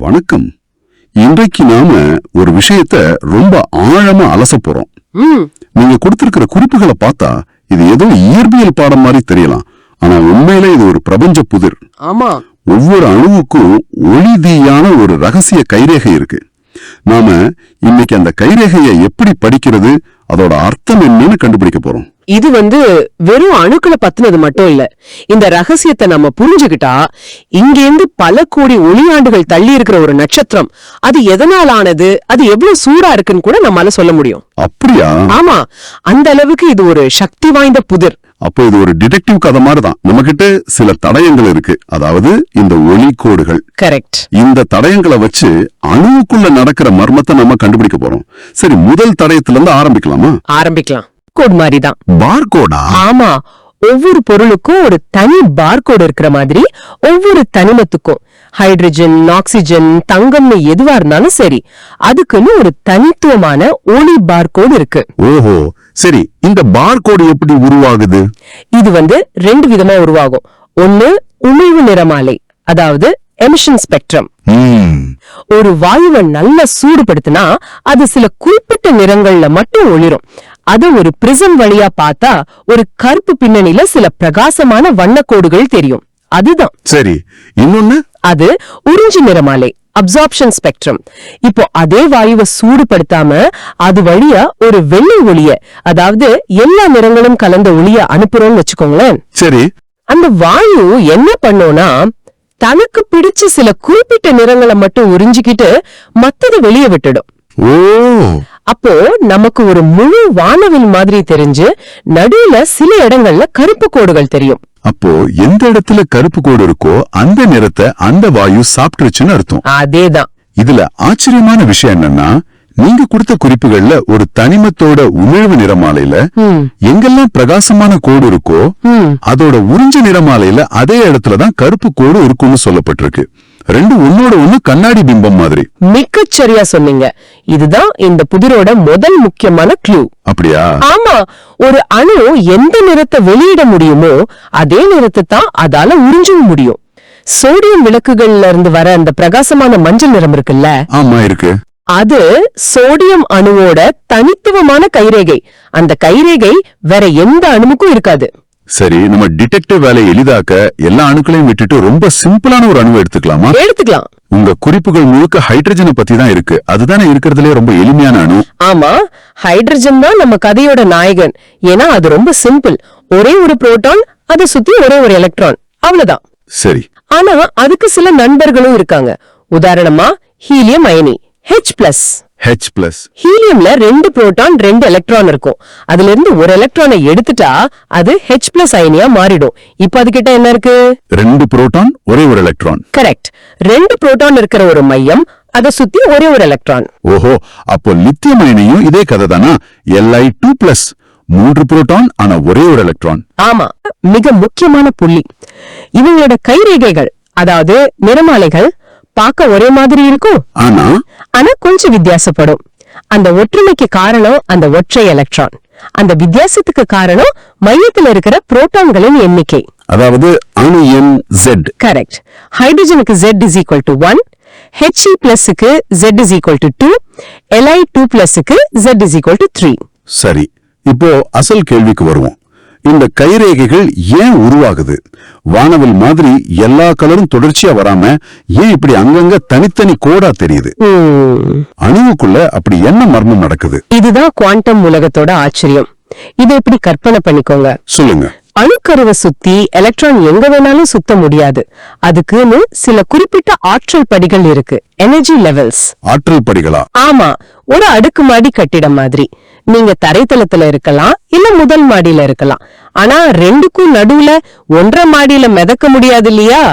வணக்கம். இன்றைக்கு நாம ஒரு விஷயத்த ரொம்ப ஆழமா அலச போறோம். நீங்க கொடுத்திருக்கிற குறிப்புகளை பார்த்தா இது ஏதோ இயற்பியல் பாடம் மாதிரி தெரியலாம். ஆனா உண்மையில இது ஒரு பிரபஞ்ச புதிர். ஆமா, ஒவ்வொரு அணுவுக்கும் ஒளிதீயான ஒரு ரகசிய கைரேகை இருக்கு. நாம இன்னைக்கு அந்த கைரேகையை எப்படி படிக்கிறது, அதோட அர்த்தம் என்னன்னு கண்டுபிடிக்க போறோம். இது வெறும் அணுக்களை பத்தினது மட்டும் இல்ல. இந்த ரகசியத்தை நம்ம புரிஞ்சுக்கிட்டா இங்கேருந்து பல கோடி ஒளியாண்டுகள் தள்ளி இருக்கிற ஒரு நட்சத்திரம் அது எதனால் ஆனது, அது எவ்வளவு சூடா இருக்குன்னு கூட நம்மளால சொல்ல முடியும். அப்படியா? ஆமா, அந்த அளவுக்கு இது ஒரு சக்தி வாய்ந்த புதிர். அப்போ இது ஒரு டிடெக்டிவ் கதை மாதிரிதான். நம்ம கிட்ட சில தடயங்கள் இருக்கு, அதாவது இந்த ஒளி கோடுகள். கரெக்ட். இந்த தடயங்களை வச்சு அணுவுக்குள்ள நடக்கிற மர்மத்தை நம்ம கண்டுபிடிக்க போறோம். சரி, முதல் தடயத்துல இருந்து ஆரம்பிக்கலாமா? ஆரம்பிக்கலாம். கோட் மாதிரிதான். பார்கோடா? ஆமா, ஒவ்வொரு பொருளுக்கும் ஒரு தனி பார்கோடு இருக்கிற மாதிரி ஒவ்வொரு தனிமத்துக்கும் ஹைட்ரஜன், ஆக்சிஜன், தங்கம்னு எதுவா இருந்தாலும் சரி, அதுக்குன்னு ஒரு தனித்துவமான ஒளி பார்கோடு இருக்கு. ஓஹோ, சரி. இந்த பார்கோடு எப்படி உருவாகுது? இது ரெண்டு விதமா உருவாகும். ஒன்னு உமிழ்வு நிறமாலை, அதாவது எமிஷன் ஸ்பெக்ட்ரம். ஒரு வாயுவை நல்லா சூடுபடுத்தினா அது சில குறிப்பிட்ட நிறங்கள்ல மட்டும் ஒளிரும். அது ஒரு பிரிசம் வழியா பார்த்தா ஒரு கருப்பு பின்னணியில சில பிரகாசமான வண்ணக்கோடுகள் தெரியும். அதுதான். சரி, இன்னொன்னு? அது உறிஞ்சு நிறமாலை, அப்சார்ப்ஷன் ஸ்பெக்ட்ரம். இப்போ அதே வாயுவை சூடுபடுத்தாம அது வழியா ஒரு வெள்ளை ஒளிய, அதாவது எல்லா நிறங்களும் கலந்த ஒளிய அனுப்புறோம்னு வச்சுக்கோங்களேன். சரி. அந்த வாயு என்ன பண்ணோம்னா தனக்கு பிடிச்ச சில குறிப்பிட்ட நிறங்களை மட்டும் உறிஞ்சிக்கிட்டு மத்ததை வெளியே விட்டுடும். அப்போ நமக்கு ஒரு முழு வானவில் மாதிரி தெரிஞ்சு நடுவுல சில இடங்கள்ல கருப்பு கோடுகள் தெரியும். அப்போ எந்த இடத்துல கருப்பு கோடு இருக்கோ அந்த நிறத்தை அந்த வாயு சாப்பிட்டுருச்சுன்னு அர்த்தம். அதேதான். இதுல ஆச்சரியமான விஷயம் என்னன்னா, நீங்க கொடுத்த குறிப்புகள்ல ஒரு தனிமத்தோட உமிழ்வு நிறமாலையில எங்கெல்லாம் பிரகாசமான கோடு இருக்கோ அதோட உறிஞ்ச நிறமாலையில அதே இடத்துலதான் கருப்பு கோடு இருக்கும்னு சொல்லப்பட்டிருக்கு. ரெண்டு ஒன்னோட ஒண்ணு கண்ணாடி பிம்பம் மாதிரி. மிகச்சரியா சொன்னீங்க. இதுதான் இந்த புதிரோட முதல் முக்கியமான க்ளூ. அப்படியா? ஆமா, ஒரு அணு எந்த நிறத்தை வெளியிட முடியுமோ அதே நிறத்தை தான் அதால உறிஞ்சவும் முடியும். சோடியம் விளக்குகள்ல இருந்து வர அந்த பிரகாசமான மஞ்சள் நிறம் இருக்குல்ல? ஆமா, இருக்கு. அது சோடியம் அணுவோட தனித்துவமான கைரேகை. அந்த கைரேகை வேற எந்த அணுவுக்கும் இருக்காது. சரி, நம்ம டிடெக்டிவ் வேலையை எளிதாக்க எல்லா அணுக்களையும் விட்டுட்டு ரொம்ப சிம்பிளான ஒரு அணுவை எடுத்துக்கலாமா? எடுத்துக்கலாம். உங்க குறிப்புகள் முழுக்க ஹைட்ரஜனை பத்தி தான் இருக்கு. அதுதானே இருக்கிறதுலே ரொம்ப எளிமையான அணு. ஆமா, ஹைட்ரஜன் தான் நம்ம கதையோட நாயகன். ஏன்னா அது ரொம்ப சிம்பிள். ஒரே ஒரு புரோட்டான், அதை சுத்தி ஒரே ஒரு எலக்ட்ரான், அவ்வளவுதான். சரி. ஆனா அதுக்கு சில நண்பர்களும் இருக்காங்க. உதாரணமா ஹீலியம் அயனி H+. ஹீலியம்ல 2 புரோட்டான் 2 எலக்ட்ரான் இருக்கும். அதுல இருந்து ஒரு எலக்ட்ரானை எடுத்துட்டா அது H+ அயனியா மாறிடும். இப்ப அதுகிட்ட என்ன இருக்கு? 2 புரோட்டான், ஒரே ஒரு எலக்ட்ரான். கரெக்ட். 2 புரோட்டான் இருக்கிற ஒரு மையம், அதை சுத்தி ஒரே ஒரு எலக்ட்ரான். ஓஹோ, அப்போ லித்தியம் அயனியும் இதே கதை தானா? Li2+, 3 புரோட்டான் ஆனா ஒரே ஒரு எலக்ட்ரான். ஆமா, மிக முக்கியமான புள்ளி. இவங்களோட கைரேகைகள், அதாவது நிறமாலைகள் பார்க்க ஒரே மாதிரி இருக்கும். ஆனா கொஞ்சம் வித்தியாசப்படும். அந்த ஒற்றுமைக்கு காரணம் அந்த ஒற்றை எலக்ட்ரான். அந்த வித்தியாசத்துக்கு காரணம் மையத்தில் இருக்கிற புரோட்டான்களின் எண்ணிக்கை, அதாவது அணு எண் Z. Correct. ஹைட்ரஜனுக்கு Z=1, He+க்கு Z=2, Li2+க்கு Z=3. சரி, இப்போ அசல் கேள்விக்கு வருவோம். இந்த கைரேகைகள் ஏன் உருவாகுது? வானவில் மாதிரி எல்லா கலரும் தொடர்ச்சியா வராம ஏன் இப்படி அங்கங்க தனித்தனி கோடா தெரியுது? அணுவுக்குள்ள அப்படி என்ன மர்மம் நடக்குது? இதுதான் குவாண்டம் உலகத்தோட ஆச்சரியம். இதை எப்படி கற்பனை பண்ணிக்கோங்க. சொல்லுங்க. அணுக்கருவை சுத்தி எலக்ட்ரான் எங்க வேணாலும் சுத்த முடியாது. அதுக்குன்னு சில குறிப்பிட்ட ஆற்றல் படிகள் இருக்கு, எனர்ஜி லெவல்ஸ். ஆற்றல் படிகளா? ஆமா, ஒரு அடுக்குமாடி கட்டிடம் மாதிரி. நீங்க தரைத்தளத்துல இருக்கலாம், இல்ல முதல் மாடியில இருக்கலாம். ஆனா ரெண்டுக்கும் நடுவுல 1.5 மாடியில மிதக்க முடியாது இல்லையா?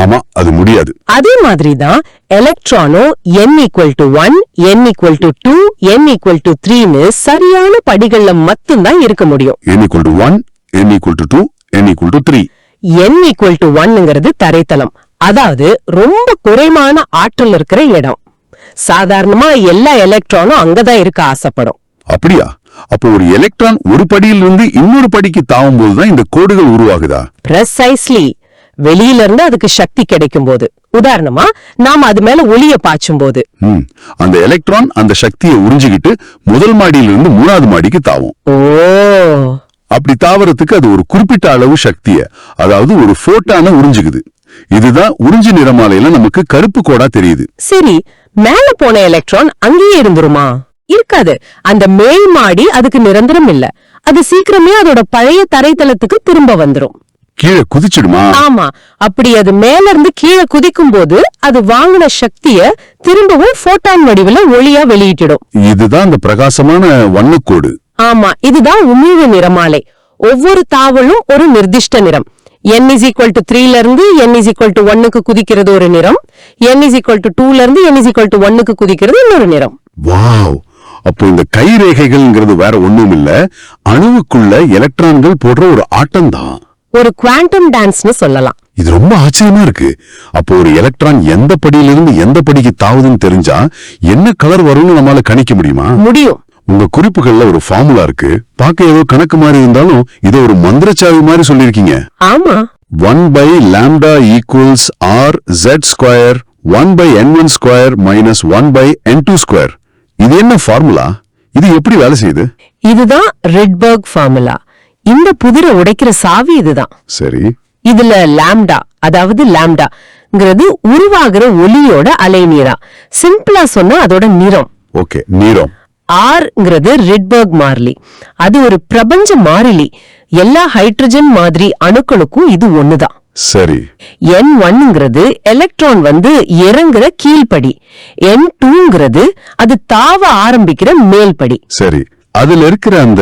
ஆமா, அது முடியாது. அதே மாதிரிதான் எலக்ட்ரானும் n=1, n=2, n=3ன்னு சரியான படிகள்ல மட்டும்தான் இருக்க முடியும். n=1, n=2, n=3. n=1ங்கிறது தரைத்தளம், அதாவது ரொம்ப குறைவான ஆற்றல் இருக்கிற இடம். சாதாரணமா எல்லா எலக்ட்ரானும் அங்கதான் இருக்க ஆசைப்படும். அப்படியா? அப்போ ஒரு எலக்ட்ரான் ஒரு படியிலிருந்து இன்னொரு படிக்கு தாவும் போதுதான் இந்த கோடுகள் உருவாகுதா? Precisely. வெளியில இருந்து அதுக்கு சக்தி கிடைக்கும் போது. உதாரணமா நாம அது மேல ஒளிய பாய்ச்சும் போது அந்த எலக்ட்ரான் அந்த சக்தியை உறிஞ்சிக்கிட்டு முதல் மாடியிலிருந்து 3வது மாடிக்கு தாவும். ஓ, அப்படி தாவறதுக்கு அது ஒரு குறிப்பிட்ட அளவு சக்திய, அதாவது ஒரு போட்டான உறிஞ்சுக்குது. இதுதான் உறிஞ்சு நிறமாலையில நமக்கு கருப்பு கோடா தெரியுது. சரி, மேல போன எலக்ட்ரான் அங்கேயே இருந்துருமா? இருக்காது. அந்த மேல் மாடி அதுக்கு நிரந்தரம் இல்ல. அது சீக்கிரமே அதோட பழைய தரைத்தளத்துக்கு திரும்ப வந்துரும். கீழே குதிச்சிடுமா? ஆமா. அப்படி அது மேல இருந்து கீழே குதிக்கும் போது அது வாங்கின சக்திய திரும்பவும் போட்டான் வடிவில ஒளியா வெளியிட்டிடும். இதுதான் அந்த பிரகாசமான வண்ணக்கோடு. ஆமா, இதுதான் உமிழ்வு நிறமாலை. ஒவ்வொரு தாவலும் ஒரு நிர்திஷ்ட நிறம். n=3 இருந்து n=1க்கு குதிக்கிறது ஒரு நிறம், n=2 இருந்து n=1க்கு குதிக்கிறது இன்னொரு நிறம். வாவ்! அப்போ இந்த கைரேகைகள்ங்கிறது வேற ஒண்ணும் இல்ல, அணுவுக்குள்ள எலக்ட்ரான்கள் போடுற ஒரு ஆட்டம் தான். ஒரு குவாண்டம் டான்ஸ்னு சொல்லலாம். இது ரொம்ப ஆச்சரியமா இருக்கு. அப்போ ஒரு எலக்ட்ரான் எந்த படியிலிருந்து எந்த படிக்கு தாவுதுன்னு தெரிஞ்சா என்ன கலர் வரும்னு நம்மளால கணிக்க முடியுமா? முடியும். உங்க குறிப்புகள்ல ஒரு ஃபார்முலா இருக்கு. பார்க்க ஏதோ கணக்கு மாதிரி இருந்தாலும் இதை ஒரு மந்திரச்சாவி மாதிரி சொல்லிருக்கீங்க. ஆமா. 1/λ = RZ², 1/n1² - 1/n2². இது என்ன ஃபார்முலா? இது எப்படி வேலை செய்யுது? இதுதான் ரிட்பர்க் ஃபார்முலா. இந்த புதிரை உடைக்கிற சாவி இதுதான். சரி. இதுல லாம்டா, அதாவது லாம்டாங்கிறது உருவாகிற ஒளியோட அலைநீரா. சிம்பிளா சொன்னா அதோட நிறம். ஓகே, நிறம். ஆர்ங்கிறது ரிட்பர்க் மாறிலி. அது ஒரு பிரபஞ்ச மாறிலி. எல்லா ஹைட்ரஜன் மாதிரி அணுக்களுக்கும் இது ஒண்ணுதான். சரி. N1ங்கிறது எலக்ட்ரான் வந்து இறங்குற கீழ்படி. N2ங்கிறது அது தாவ ஆரம்பிக்கிற மேல்படி. சரி. அதுல இருக்கிற அந்த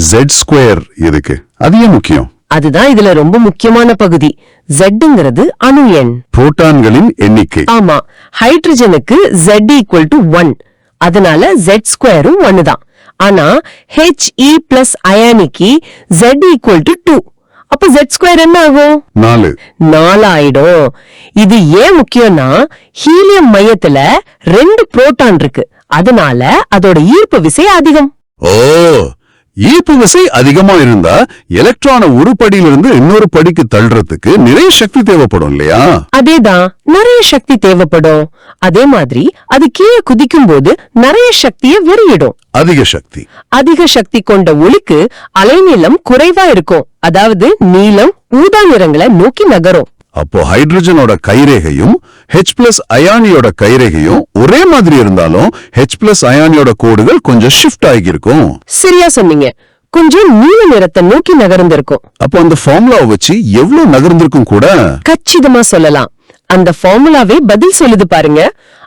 Z² எதுக்கு? அது ஏன் முக்கியம்? அதுதான் இதுல ரொம்ப முக்கியமான பகுதி. Zங்கிறது அணு எண், புரோட்டான்களின் எண்ணிக்கை. ஆமா. ஹைட்ரஜனுக்கு Z=1, அதனால Z² 1 தான். ஆனா He+ அயானிக்கு Z=2. அப்ப Z² என்ன ஆகும்? 4 ஆயிடும். இது ஏன் முக்கியம்னா ஹீலியம் மையத்துல 2 புரோட்டான் இருக்கு, அதனால அதோட ஈர்ப்பு விசை அதிகம். ஓ, ஈர்ப்பு விசை அதிகமா இருந்தா எலக்ட்ரான ஒரு படியிலிருந்து இன்னொரு படிக்கு தள்ளுறதுக்கு நிறைய சக்தி தேவைப்படும் இல்லையா? அதேதான், நிறைய சக்தி தேவைப்படும். அதே மாதிரி அது கீழே குதிக்கும் போது நிறைய சக்தியை வெளியிடும். அதிக சக்தி கொண்ட ஒளிக்கு அலைநீளம் குறைவா இருக்கும். அதாவது நீலம் ஊதா நிறங்களை நோக்கி நகரும். அப்போ ஹைட்ரஜனோட கைரேகையும் H+ அயானியோட கைரேகையும் ஒரே மாதிரி இருந்தாலும் H+ அயானியோட கோடுகள் கொஞ்சம் ஷிஃப்ட் ஆகியிருக்கும். சரியா சொன்னீங்க. கொஞ்சம் நீல நிறத்தை நோக்கி நகர்ந்திருக்கும். அப்போ அந்த ஃபார்முலாவை வச்சு எவ்வளவு நகர்ந்திருக்கும் கூட கச்சிதமா சொல்லலாம். அந்த ஃபார்முலாவே பதில் சொல்லுது பாருங்க.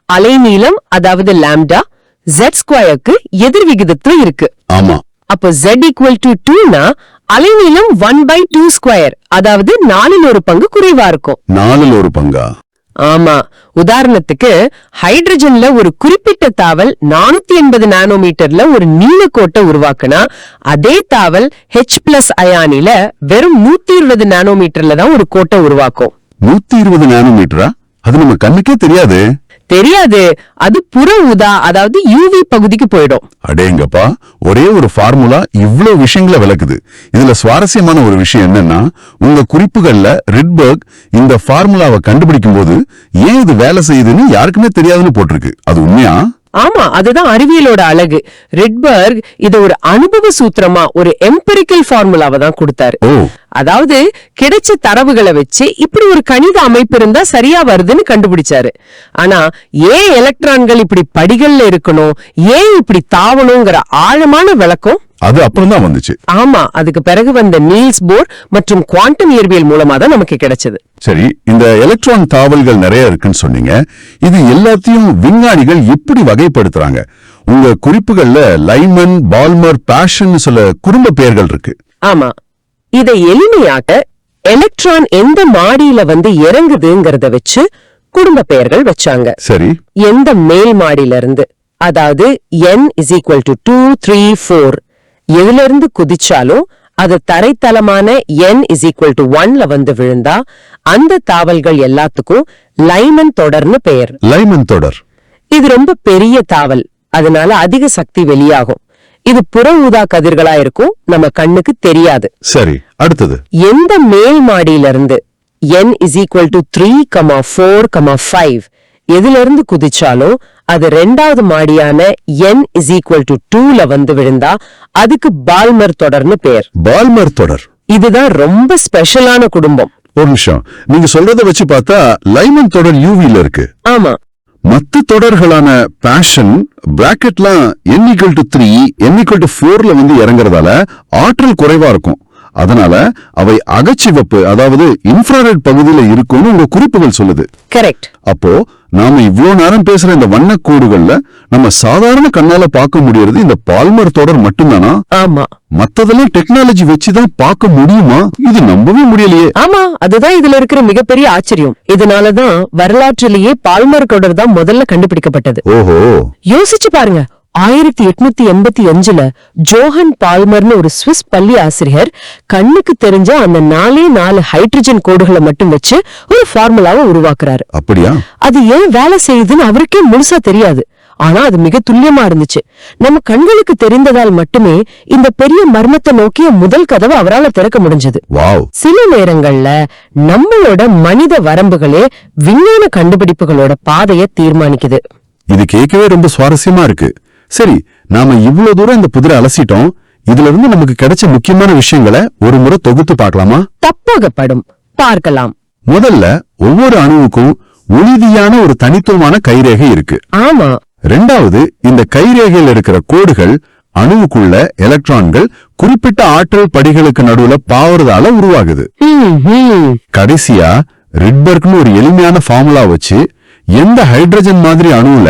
அலைநீளம், அதாவது லாம்டா, Z²க்கு எதிர் விகிதத்துல இருக்கு. ஆமா. அப்போ Z=2னா அலைநீளம் 1/2², அதாவது 4 பங்கு குறைவா இருக்கும். 4 பங்கா? ஆமா. உதாரணத்துக்கு ஹைட்ரஜன்ல ஒரு குறிப்பிட்ட தாவல் 480 நானோமீட்டர்ல ஒரு நீலக்கோட்டை உருவாக்குனா, அதே தாவல் H+ அயானில வெறும் 120 நானோமீட்டர்ல தான் ஒரு கோட்டை உருவாக்கும். 120 நானோமீட்டரா? அது நம்ம கண்ணுக்கே தெரியாது. அது புற ஊதா, அதாவது UV பகுதிக்கு போயிடும். அடேங்கப்பா, ஒரே ஒரு ஃபார்முலா இவ்ளோ விஷயங்களை விளக்குது. இதுல சுவாரஸ்யமான ஒரு விஷயம் என்னன்னா, உங்க குறிப்புகள்ல ரிட்பர்க் இந்த ஃபார்முலாவை கண்டுபிடிக்கும் போது ஏன் இது வேலை செய்யுதுன்னு யாருக்குமே தெரியாதுன்னு போட்டிருக்கு. அது உண்மையா? ஆமா, அதுதான் அறிவியலோட அழகு. ரிட்பர்க் இத ஒரு அனுபவ சூத்திரமா, ஒரு எம்பரிக்கல் ஃபார்முலாவை தான் கொடுத்தாரு. அதாவது கிடைச்ச தரவுகளை வச்சு இப்படி ஒரு கணித அமைப்பு இருந்தா சரியா வருதுன்னு கண்டுபிடிச்சாரு. ஆனா ஏன் எலக்ட்ரான்கள் இப்படி படிகள்ல இருக்கணும், ஏன் இப்படி தாவணுங்கிற ஆழமான விளக்கம் அது அப்புறம் தான் வந்துச்சு. ஆமா, அதுக்கு பிறகு வந்த நீல்ஸ் போர் மற்றும் குவாண்டம் இயற்பியல் மூலமா தான் நமக்கு கிடைச்சது. சரி, இந்த எலக்ட்ரான் தாவல்கள் நிறைய இருக்குன்னு சொன்னீங்க. இது எல்லாத்தையும் விஞ்ஞானிகள் எப்படி வகைப்படுத்துறாங்க? உங்க குறிப்புகள்ல லைமன், பால்மர், பாஷன் சில குடும்ப பெயர்கள் இருக்கு. ஆமா, இதை எளிமையாக்க எலக்ட்ரான் எந்த மாடியில வந்து இறங்குதுங்கிறத வச்சு குடும்ப பெயர்கள் வச்சாங்க. சரி. எந்த மேல் மாடியில இருந்து, அதாவது n=2, 3, 4 எதுல இருந்து குதிச்சாலும் அது தரைத்தளமான n=1ல வந்து விழுந்தா அந்த தாவல்கள் எல்லாத்துக்கும் லைமன் தொடர்னு பெயர். லைமன் தொடர். இது ரொம்ப பெரிய தாவல், அதனால அதிக சக்தி வெளியாகும். இது புற ஊதா கதிர்களா இருக்கும், நம்ம கண்ணுக்கு தெரியாது. சரி, அடுத்தது. எந்த மேல் மாடியில இருந்து n is equal to 3, 4, 5 எதுல இருந்து குதிச்சாலும் அது ரெண்டாவது மாடியான n is equal to 2ல வந்து விழுந்தா அதுக்கு பால்மர் தொடர்னு பேர். பால்மர் தொடர் இதுதான் ரொம்ப ஸ்பெஷலான குடும்பம். ஒரு நிமிஷம், நீங்க சொல்றத வச்சு பார்த்தா லைமன் தொடர் யூவில இருக்கு. ஆமா. மத்த தொடர்களான பேஷன் பிராக்கெட்லாம் n=3 n=4ல வந்து இறங்குறதால ஆற்றல் குறைவா இருக்கும். அதனால அவை அகச்சிவப்பு, அதாவது இன்ஃப்ராரெட் பகுதியில இருக்கும்னு உங்க குறிப்புகள் சொல்லுது. கரெக்ட். அப்போ நாம இவ்ளோ நேரம் பேசுற இந்த வண்ணக்கூடுகள்ல நம்ம சாதாரண கண்ணால பார்க்க முடியறது இந்த பால்மர் தொடர் மட்டும்தானா? ஆமா. மத்ததெல்லாம் டெக்னாலஜி வச்சுதான் பார்க்க முடியுமா? இது நம்பவே முடியலையே. ஆமா, அதுதான் இதுல இருக்கிற மிகப்பெரிய ஆச்சரியம். இதனாலதான் வரலாற்றிலேயே பால்மர் தொடர் தான் முதல்ல கண்டுபிடிக்கப்பட்டது. ஓஹோ, யோசிச்சு பாருங்க. 1885ல ஜோஹன் பால்மர்னு ஒரு ஸ்விஸ் பள்ளி ஆசிரியர் கண்ணுக்கு தெரிஞ்ச அந்த 4 ஹைட்ரஜன் கோடுகளை மட்டும் வச்சு ஒரு ஃபார்முலாவை உருவாக்குறாரு. அப்படியா? அது ஏன் வேலை செய்யுதுன்னு அவருக்கே முழுசா தெரியாது. ஆனா அது மிக துல்லியமா இருந்துச்சு. நம்ம கண்களுக்கு தெரிந்ததால் மட்டுமே இந்த பெரிய மர்மத்தை நோக்கிய முதல் கதவை அவரால திறக்க முடிஞ்சது. சில நேரங்கள்ல நம்மளோட மனித வரம்புகளே விஞ்ஞான கண்டுபிடிப்புகளோட பாதையை தீர்மானிக்குது. இது கேட்கவே ரொம்ப சுவாரஸ்யமா இருக்கு. சரி, நாம இவ்வளவு தூரம் இந்த புதிரை அலசிட்டோம். இதுல இருந்து நமக்கு கிடைச்ச முக்கியமான விஷயங்களை ஒரு முறை தொகுத்து பார்க்கலாமா? தப்பாகப்படும், பார்க்கலாம். முதல்ல, ஒவ்வொரு அணுவுக்கும் உறுதியான ஒரு தனித்துவமான கைரேகை இருக்கு. ஆமா. ரெண்டாவது, இந்த கைரேகையில் இருக்கிற கோடுகள் அணுவுக்குள்ள எலக்ட்ரான்கள் குறிப்பிட்ட ஆற்றல் படிகளுக்கு நடுவுல பாவறதால உருவாகுது. கடைசியா ரிட்பர்க்னு ஒரு எளிமையான ஃபார்முலா வச்சு எந்த ஹைட்ரஜன் மாதிரி அணுவுல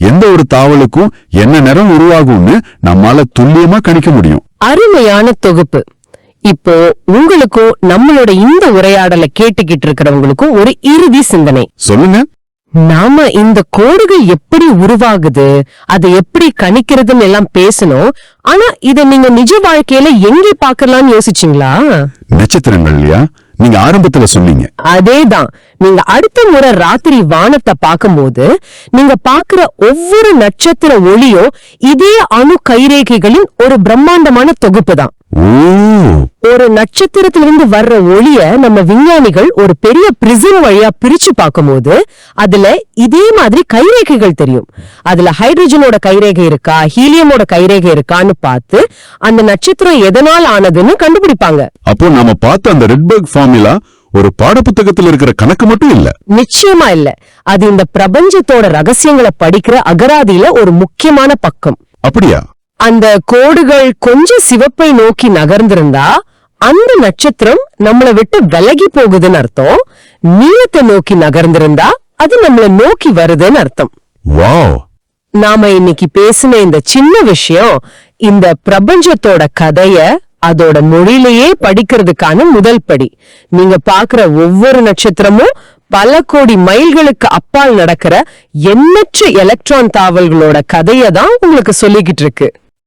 எந்த ஒரு தாவலுக்கும் என்ன நிறம் உருவாகும்னு நம்மால துல்லியமா கணிக்க முடியும். அருமையான தொகுப்பு. இப்போ உங்களுக்கும் நம்மளோட இந்த உரையாடலை கேட்டுக்கிட்டு இருக்கிறவங்களுக்கும் ஒரு இறுதி சிந்தனை. சொல்லுங்க. நாம இந்த கோடுகள் எப்படி உருவாகுது, அதை எப்படி கணிக்கிறதுன்னு எல்லாம் பேசணும். ஆனா இத நீங்க நிஜ வாழ்க்கையில எங்கே பாக்கலாம்னு யோசிச்சீங்களா? நட்சத்திரங்கள் இல்லையா? நீங்க ஆரம்பத்துல சொன்னீங்க. அதேதான். நீங்க அடுத்த முறை ராத்திரி வானத்தை பார்க்கும்போது நீங்க பாக்குற ஒவ்வொரு நட்சத்திர ஒளியும் இதே அணு கைரேகைகளின் ஒரு பிரம்மாண்டமான தொகுப்பு தான். ஒரு நட்சத்திரத்திலிருந்து வர்ற ஒளிய நம்ம விஞ்ஞானிகள் ஒரு பெரிய பிரிசம் வழியா பிரிச்சு பார்க்கும்போது அதுல இதே மாதிரி கைரேகைகள் தெரியும். அதுல ஹைட்ரஜனோட கைரேகை இருக்கா, ஹீலியமோட கைரேகை இருக்கான்னு பார்த்து அந்த நட்சத்திரம் எதனால் ஆனதுன்னு கண்டுபிடிப்பாங்க. அப்போ நாம பார்த்த அந்த ரெட்பர்க் ஃபார்முலா ஒரு பாடப்புத்தகத்துல இருக்கிற கணக்கு மட்டும் இல்ல. நிச்சயமா இல்ல. அது இந்த பிரபஞ்சத்தோட ரகசியங்களை படிக்கிற அகராதியில ஒரு முக்கியமான பக்கம். அப்படியா? அந்த கோடுகள் கொஞ்சம் சிவப்பை நோக்கி நகர்ந்திருந்தா அந்த நட்சத்திரம் நம்மளை விட்டு விலகி போகுதுன்னு அர்த்தம். நீளத்தை நோக்கி நகர்ந்திருந்தா அது நம்மள நோக்கி வருதுன்னு அர்த்தம். நாம இன்னைக்கு பேசின இந்த சின்ன விஷயம் இந்த பிரபஞ்சத்தோட கதைய அதோட மொழியிலேயே படிக்கிறதுக்கான முதல் படி. நீங்க பாக்குற ஒவ்வொரு நட்சத்திரமும் பல கோடி மைல்களுக்கு அப்பால் நடக்கிற எண்ணற்ற எலக்ட்ரான் தாவல்களோட கதையை தான் உங்களுக்கு சொல்லிக்கிட்டு இருக்கு.